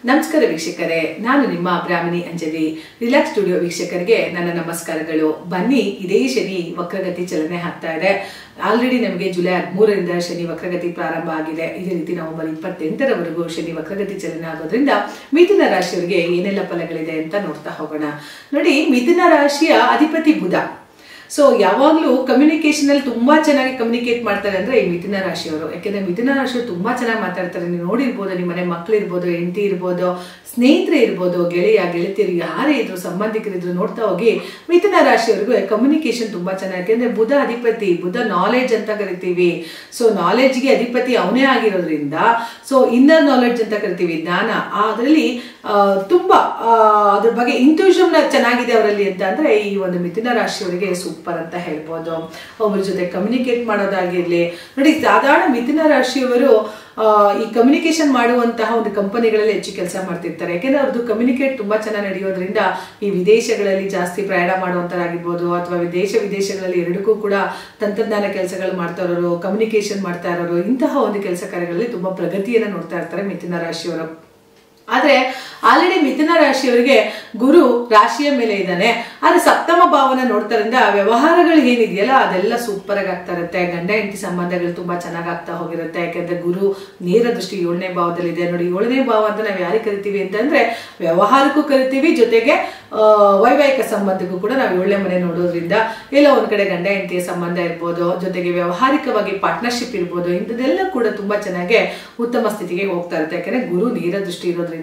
ನಮಸ್ಕಾರ ವೀಕ್ಷಕರೇ, ನಾನು ನಿಮ್ಮ ಬ್ರಾಹ್ಮಣಿ ಅಂಜಲಿ. ರಿಲ್ಯಾಕ್ಸ್ ಸ್ಟುಡಿಯೋ ವೀಕ್ಷಕರಿಗೆ ನನ್ನ ನಮಸ್ಕಾರಗಳು. ಬನ್ನಿ, ಇದೇ ಶನಿ ವಕ್ರಗತಿ ಚಲನೆ ಆಗ್ತಾ ಇದೆ. ಆಲ್ರೆಡಿ ನಮಗೆ ಜುಲೈ 13ರಿಂದ ಶನಿ ವಕ್ರಗತಿ ಪ್ರಾರಂಭ ಆಗಿದೆ. ಇದೇ ರೀತಿ ನವೆಂಬರ್ 28ರವರೆಗೂ ಶನಿ ವಕ್ರಗತಿ ಚಲನೆ ಆಗೋದ್ರಿಂದ ಮಿಥುನ ರಾಶಿಯವರಿಗೆ ಏನೆಲ್ಲ ಫಲಗಳಿದೆ ಅಂತ ನೋಡ್ತಾ ಹೋಗೋಣ. ನೋಡಿ, ಮಿಥುನ ರಾಶಿಯ ಅಧಿಪತಿ ಬುಧ. ಸೊ ಯಾವಾಗಲೂ ಕಮ್ಯುನಿಕೇಶನ್ ಅಲ್ಲಿ ತುಂಬಾ ಚೆನ್ನಾಗಿ ಕಮ್ಯುನಿಕೇಟ್ ಮಾಡ್ತಾರೆ ಅಂದ್ರೆ ಈ ಮಿಥುನ ರಾಶಿಯವರು. ಯಾಕೆಂದ್ರೆ ಮಿಥುನ ರಾಶಿಯವರು ತುಂಬಾ ಚೆನ್ನಾಗಿ ಮಾತಾಡ್ತಾರೆ. ನೀವು ನೋಡಿರ್ಬೋದು, ನಿಮ್ಮ ಮನೆ ಮಕ್ಕಳು ಇರ್ಬೋದು, ಹೆಂಡತಿ ಇರ್ಬೋದು, ಸ್ನೇಹಿತರೆ ಇರ್ಬೋದು, ಗೆಳತಿಯರು ಯಾರೇ ಇದ್ರು, ಸಂಬಂಧಿಕರಿದ್ರು, ನೋಡ್ತಾ ಹೋಗಿ ಮಿಥುನ ರಾಶಿಯವರಿಗೂ ಕಮ್ಯುನಿಕೇಶನ್ ತುಂಬಾ ಚೆನ್ನಾಗಿ. ಯಾಕೆಂದ್ರೆ ಬುಧ ಅಧಿಪತಿ, ಬುಧ ನಾಲೆಡ್ಜ್ ಅಂತ ಕರಿತೀವಿ. ಸೊ ನಾಲೆಡ್ಜ್ಗೆ ಅಧಿಪತಿ ಅವನೇ ಆಗಿರೋದ್ರಿಂದ ಸೊ ಇನ್ನರ್ ನಾಲೆಡ್ಜ್ ಅಂತ ಕರಿತೀವಿ, ಜ್ಞಾನ. ಅದರಲ್ಲಿ ತುಂಬಾ ಅದ್ರ ಬಗ್ಗೆ ಇಂಟ್ಯೂಷನ್ ಚೆನ್ನಾಗಿದೆ ಅವರಲ್ಲಿ ಅಂತ ಅಂದ್ರೆ ಈ ಒಂದು ಮಿಥುನ ರಾಶಿಯವರಿಗೆ ಸೂಪರ್ ಅಂತ ಹೇಳ್ಬೋದು. ಒಬ್ಬರ ಜೊತೆ ಕಮ್ಯುನಿಕೇಟ್ ಮಾಡೋದಾಗಿರ್ಲಿ. ನೋಡಿ, ಸಾಧಾರಣ ಮಿಥುನ ರಾಶಿಯವರು ಈ ಕಮ್ಯುನಿಕೇಶನ್ ಮಾಡುವಂತಹ ಒಂದು ಕಂಪನಿಗಳಲ್ಲಿ ಹೆಚ್ಚು ಕೆಲಸ ಮಾಡ್ತಿರ್ತಾರೆ. ಯಾಕೆಂದ್ರೆ ಅವ್ರದ್ದು ಕಮ್ಯುನಿಕೇಟ್ ತುಂಬಾ ಚೆನ್ನಾಗಿ ನಡೆಯೋದ್ರಿಂದ ಈ ವಿದೇಶಗಳಲ್ಲಿ ಜಾಸ್ತಿ ಪ್ರಯಾಣ ಮಾಡುವಂತರಾಗಿರ್ಬೋದು, ಅಥವಾ ವಿದೇಶಗಳಲ್ಲಿ ಎರಡಕ್ಕೂ ಕೂಡ ತಂತ್ರಜ್ಞಾನ ಕೆಲಸಗಳು ಮಾಡ್ತಾ ಇರೋರು, ಕಮ್ಯುನಿಕೇಶನ್ ಮಾಡ್ತಾ ಇರೋರು, ಇಂತಹ ಒಂದು ಕೆಲಸ ಕಾರ್ಯಗಳಲ್ಲಿ ತುಂಬಾ ಪ್ರಗತಿಯನ್ನು ನೋಡ್ತಾ ಇರ್ತಾರೆ ಮಿಥುನ ರಾಶಿಯವರು. ಆದ್ರೆ ಆಲ್ರೆಡಿ ಮಿಥುನ ರಾಶಿಯವರಿಗೆ ಗುರು ರಾಶಿಯ ಮೇಲೆ ಇದ್ದಾನೆ. ಆದ್ರೆ ಸಪ್ತಮ ಭಾವನ ನೋಡ್ತಾರಿಂದ ವ್ಯವಹಾರಗಳು ಏನಿದೆಯಲ್ಲ ಅದೆಲ್ಲ ಸೂಪರ್ ಆಗಿ ಆಗ್ತಾ ಇರುತ್ತೆ. ಗಂಡ ಹೆಂಡತಿ ಸಂಬಂಧಗಳು ತುಂಬಾ ಚೆನ್ನಾಗಿ ಆಗ್ತಾ ಹೋಗಿರುತ್ತೆ. ಯಾಕಂದ್ರೆ ಗುರು ನೇರ ದೃಷ್ಟಿ 7ನೇ ಭಾವದಲ್ಲಿದೆ. ನೋಡಿ, 7ನೇ ಭಾವ ಅಂತ ನಾವು ಯಾರಿಗೆ ಕರಿತೀವಿ ಅಂತಂದ್ರೆ ವ್ಯವಹಾರಕ್ಕೂ ಕರಿತೀವಿ, ಜೊತೆಗೆ ವೈವಾಹಿಕ ಸಂಬಂಧಕ್ಕೂ ಕೂಡ ನಾವು 7ನೇ ಮನೆ ನೋಡೋದ್ರಿಂದ ಎಲ್ಲ ಒಂದ್ ಕಡೆ ಗಂಡ ಹೆಂಡತಿಯ ಸಂಬಂಧ ಇರ್ಬೋದು, ಜೊತೆಗೆ ವ್ಯವಹಾರಿಕವಾಗಿ ಪಾರ್ಟ್ನರ್ಶಿಪ್ ಇರ್ಬೋದು, ಇಂಥದ್ದೆಲ್ಲ ಕೂಡ ತುಂಬಾ ಚೆನ್ನಾಗಿ ಉತ್ತಮ ಸ್ಥಿತಿಗೆ ಹೋಗ್ತಾ ಇರುತ್ತೆ. ಯಾಕಂದ್ರೆ ಗುರು ನೇರ ದೃಷ್ಟಿ ಇರೋದ್ರಿಂದ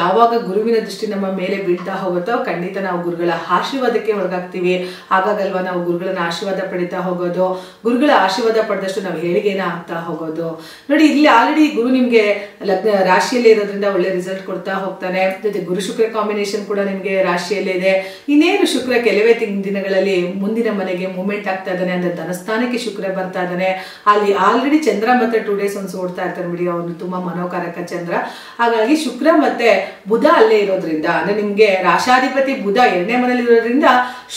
ಯಾವಾಗ ಗುರುವಿನ ದೃಷ್ಟಿ ನಮ್ಮ ಮೇಲೆ ಬೀಳ್ತಾ ಹೋಗುತ್ತೋ ಖಂಡಿತ ನಾವು ಗುರುಗಳ ಆಶೀರ್ವಾದಕ್ಕೆ ಒಳಗಾಗ್ತೀವಿ. ಹಾಗಾಗಲ್ವಾ ನಾವು ಗುರುಗಳನ್ನ ಆಶೀರ್ವಾದ ಪಡಿತಾ ಹೋಗೋದು, ಗುರುಗಳ ಆಶೀರ್ವಾದ ಪಡೆದಷ್ಟು ನಾವು ಹೇಳಿಕೆನ ಆಗ್ತಾ ಹೋಗೋದು. ನೋಡಿ, ಇಲ್ಲಿ ಆಲ್ರೆಡಿ ಗುರು ನಿಮ್ಗೆ ಲಗ್ನ ರಾಶಿಯಲ್ಲೇ ಇರೋದ್ರಿಂದ ಒಳ್ಳೆ ರಿಸಲ್ಟ್ ಕೊಡ್ತಾ ಹೋಗ್ತಾನೆ. ಜೊತೆ ಗುರು ಶುಕ್ರ ಕಾಂಬಿನೇಷನ್ ಕೂಡ ನಿಮ್ಗೆ ರಾಶಿಯಲ್ಲೇ ಇದೆ. ಇನ್ನೇನು ಶುಕ್ರ ಕೆಲವೇ ದಿನಗಳಲ್ಲಿ ಮುಂದಿನ ಮನೆಗೆ ಮೂವ್ಮೆಂಟ್ ಆಗ್ತಾ ಇದ್ದಾನೆ. ಅಂದ್ರೆ ಧನಸ್ಥಾನಕ್ಕೆ ಶುಕ್ರ ಬರ್ತಾ ಇದ್ದಾನೆ. ಅಲ್ಲಿ ಆಲ್ರೆಡಿ ಚಂದ್ರ ಮತ್ತೆ 2 days ಒಂದು ಓಡ್ತಾ ಇರ್ತಾನೆ ಬಿಡಿ, ಅವನು ತುಂಬಾ ಮನೋಕಾರಕ ಚಂದ್ರ. ಹಾಗಾಗಿ ಶುಕ್ರ ಮತ್ತೆ ಬುಧ ಅಲ್ಲೇ ಇರೋದ್ರಿಂದ, ಅಂದ್ರೆ ನಿಮ್ಗೆ ರಾಶಾಧಿಪತಿ ಬುಧ 2ನೇ ಮನೇಲಿ ಇರೋದ್ರಿಂದ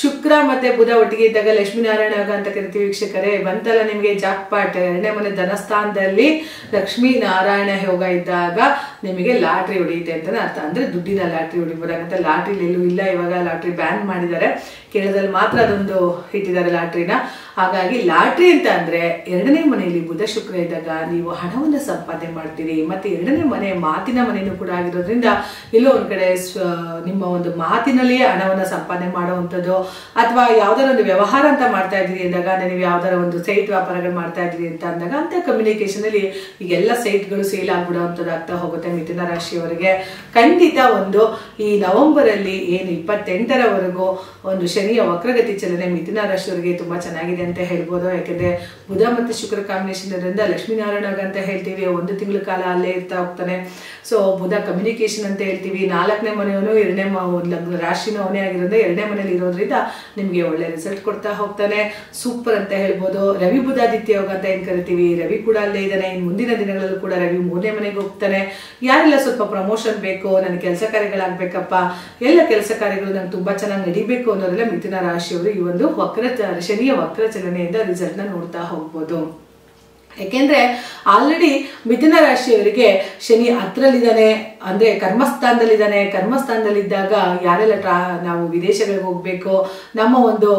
ಶುಕ್ರ ಮತ್ತೆ ಬುಧ ಒಟ್ಟಿಗೆ ಇದ್ದಾಗ ಲಕ್ಷ್ಮೀನಾರಾಯಣ ಯೋಗ ಅಂತ ಕರಿತೀವಿ ವೀಕ್ಷಕರೇ. ಬಂತಲ್ಲ ನಿಮ್ಗೆ ಜಾಕ್ ಪಾಟ್. 2ನೇ ಮನೆ ಧನಸ್ಥಾನದಲ್ಲಿ ಲಕ್ಷ್ಮೀ ನಾರಾಯಣ ಯೋಗ ಇದ್ದಾಗ ನಿಮಗೆ ಲಾಟ್ರಿ ಹೊಡೆಯುತ್ತೆ ಅಂತ ಅರ್ಥ. ಅಂದ್ರೆ ದುಡ್ಡಿನ ಲಾಟ್ರಿ ಹೊಡಿಬೋದಾಗಂತ. ಲಾಟ್ರಿಲಿ ಎಲ್ಲೂ ಇಲ್ಲ, ಇವಾಗ ಲಾಟ್ರಿ ಬ್ಯಾನ್ ಮಾಡಿದ್ದಾರೆ. ಕೇರಳದಲ್ಲಿ ಮಾತ್ರ ಅದೊಂದು ಇಟ್ಟಿದ್ದಾರೆ ಲಾಟ್ರಿನ. ಹಾಗಾಗಿ ಲಾಟ್ರಿ ಅಂತ ಅಂದ್ರೆ 2ನೇ ಮನೆಯಲ್ಲಿ ಬುಧ ಶುಕ್ರ ಇದ್ದಾಗ ನೀವು ಹಣವನ್ನು ಸಂಪಾದನೆ ಮಾಡ್ತೀರಿ. ಮತ್ತೆ 2ನೇ ಮನೆ ಮಾತಿನ ಮನೆಯೂ ಕೂಡ ಆಗಿರೋದ್ರಿಂದ ಎಲ್ಲೋ ಒಂದ್ ಕಡೆ ನಿಮ್ಮ ಒಂದು ಮಾತಿನಲ್ಲಿಯೇ ಹಣವನ್ನ ಸಂಪಾದನೆ ಮಾಡುವಂಥದ್ದು, ಅಥವಾ ಯಾವ್ದಾರ ಒಂದು ವ್ಯವಹಾರ ಅಂತ ಮಾಡ್ತಾ ಇದ್ದೀರಿ ಅಂದಾಗ, ನೀವು ಯಾವ್ದಾರ ಒಂದು ಸೈಟ್ ವ್ಯಾಪಾರಗಳು ಮಾಡ್ತಾ ಇದ್ದೀರಿ ಅಂತ ಅಂದಾಗ ಅಂತ ಕಮ್ಯುನಿಕೇಶನ್ ಅಲ್ಲಿ ಈಗೆಲ್ಲ ಸೈಟ್ಗಳು ಸೇಲ್ ಆಗ್ಬಿಡುವಂಥದ್ದು ಆಗ್ತಾ ಹೋಗುತ್ತೆ ಮಿಥುನ ರಾಶಿಯವರಿಗೆ. ಖಂಡಿತ ಒಂದು ಈ ನವೆಂಬರ್ ಅಲ್ಲಿ ಏನು 28ರವರೆಗೂ ಒಂದು ಶನಿಯ ವಕ್ರಗತಿ ಚಲನೆ ಮಿಥುನ ರಾಶಿಯವರಿಗೆ ತುಂಬಾ ಚೆನ್ನಾಗಿದೆ ಅಂತ ಹೇಳ್ಬೋದು. ಯಾಕೆಂದ್ರೆ ಬುಧ ಮತ್ತೆ ಶುಕ್ರ ಕಾಂಬಿನೇಷನ್ ಇರೋದ್ರಿಂದ ಲಕ್ಷ್ಮೀನಾರಾಯಣ ಅಂತ ಹೇಳ್ತೀವಿ, 1 ತಿಂಗಳ ಕಾಲ ಅಲ್ಲೇ ಇರ್ತಾ ಹೋಗ್ತಾನೆ. ಸೊ ಬುಧ ಕಮ್ಯುನಿಕೇಶನ್ ಅಂತ ಹೇಳ್ತೀವಿ. 4ನೇ ಮನೆಯವನು 2ನೇ ರಾಶಿನ ಅವನೇ ಆಗಿರೋದ್ರಿಂದ 2ನೇ ಮನೇಲಿ ಇರೋದ್ರಿಂದ ನಿಮ್ಗೆ ಒಳ್ಳೆ ರಿಸಲ್ಟ್ ಕೊಡ್ತಾ ಹೋಗ್ತಾನೆ. ಸೂಪರ್ ಅಂತ ಹೇಳ್ಬೋದು. ರವಿ ಬುಧಾದಿತ್ಯ ಯೋಗ ಅಂತ ಏನ್ ಕರಿತೀವಿ, ರವಿ ಕೂಡ ಅಲ್ಲೇ ಇದ್ದಾನೆ. ಇನ್ನು ಮುಂದಿನ ದಿನಗಳಲ್ಲೂ ಕೂಡ ರವಿ 3ನೇ ಮನೆಗೆ ಹೋಗ್ತಾನೆ. ಯಾರೆಲ್ಲ ಸ್ವಲ್ಪ ಪ್ರಮೋಷನ್ ಬೇಕು, ನನ್ನ ಕೆಲಸ ಕಾರ್ಯಗಳಾಗ್ಬೇಕಪ್ಪ, ಎಲ್ಲ ಕೆಲಸ ಕಾರ್ಯಗಳು ನಂಗೆ ತುಂಬಾ ಚೆನ್ನಾಗಿ ನಡಿಬೇಕು ಅನ್ನೋರೆಲ್ಲ ಮಿಥುನ ರಾಶಿಯವರು ಈ ಒಂದು ಶನಿಯ ವಕ್ರ ಚಲನೆಯಿಂದ ರಿಸಲ್ಟ್ ನ ನೋಡ್ತಾ ಹೋಗ್ಬೋದು. ಯಾಕೆಂದ್ರೆ ಆಲ್ರೆಡಿ ಮಿಥುನ ರಾಶಿಯವರಿಗೆ ಶನಿ ಹತ್ರಲ್ಲಿದ್ದಾನೆ, ಅಂದ್ರೆ ಕರ್ಮಸ್ಥಾನದಲ್ಲಿದ್ದಾನೆ. ಕರ್ಮಸ್ಥಾನದಲ್ಲಿದ್ದಾಗ ಯಾರೆಲ್ಲ ನಾವು ವಿದೇಶಗಳಿಗೆ ಹೋಗ್ಬೇಕು, ನಮ್ಮ ಒಂದು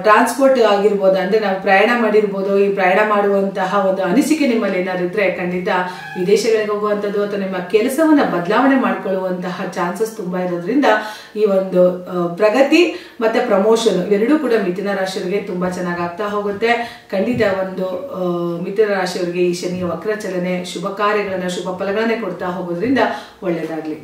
ಟ್ರಾನ್ಸ್ಪೋರ್ಟ್ ಆಗಿರ್ಬೋದು, ಅಂದ್ರೆ ನಾವು ಪ್ರಯಾಣ ಮಾಡಿರ್ಬೋದು, ಈ ಪ್ರಯಾಣ ಮಾಡುವಂತಹ ಒಂದು ಅನಿಸಿಕೆ ನಿಮ್ಮಲ್ಲಿ ಏನಾದ್ರು ಇದ್ರೆ ಖಂಡಿತ ವಿದೇಶಗಳಿಗೆ ಹೋಗುವಂಥದ್ದು ಅಥವಾ ನಿಮ್ಮ ಕೆಲಸವನ್ನ ಬದಲಾವಣೆ ಮಾಡ್ಕೊಳ್ಳುವಂತಹ ಚಾನ್ಸಸ್ ತುಂಬಾ ಇರೋದ್ರಿಂದ ಈ ಒಂದು ಪ್ರಗತಿ ಮತ್ತೆ ಪ್ರಮೋಷನ್ ಇವೆರಡೂ ಕೂಡ ಮಿಥುನ ರಾಶಿಯವರಿಗೆ ತುಂಬಾ ಚೆನ್ನಾಗಿ ಆಗ್ತಾ ಹೋಗುತ್ತೆ. ಖಂಡಿತ ಒಂದು ಮಿಥುನ ರಾಶಿಯವರಿಗೆ ಈ ಶನಿಯ ವಕ್ರ ಚಲನೆ ಶುಭ ಕಾರ್ಯಗಳನ್ನ, ಶುಭ ಫಲಗಳನ್ನೇ ಕೊಡ್ತಾ ಹೋಗೋದ್ರಿಂದ ಒಳ್ಳೆಯದಾಗ್ಲಿ.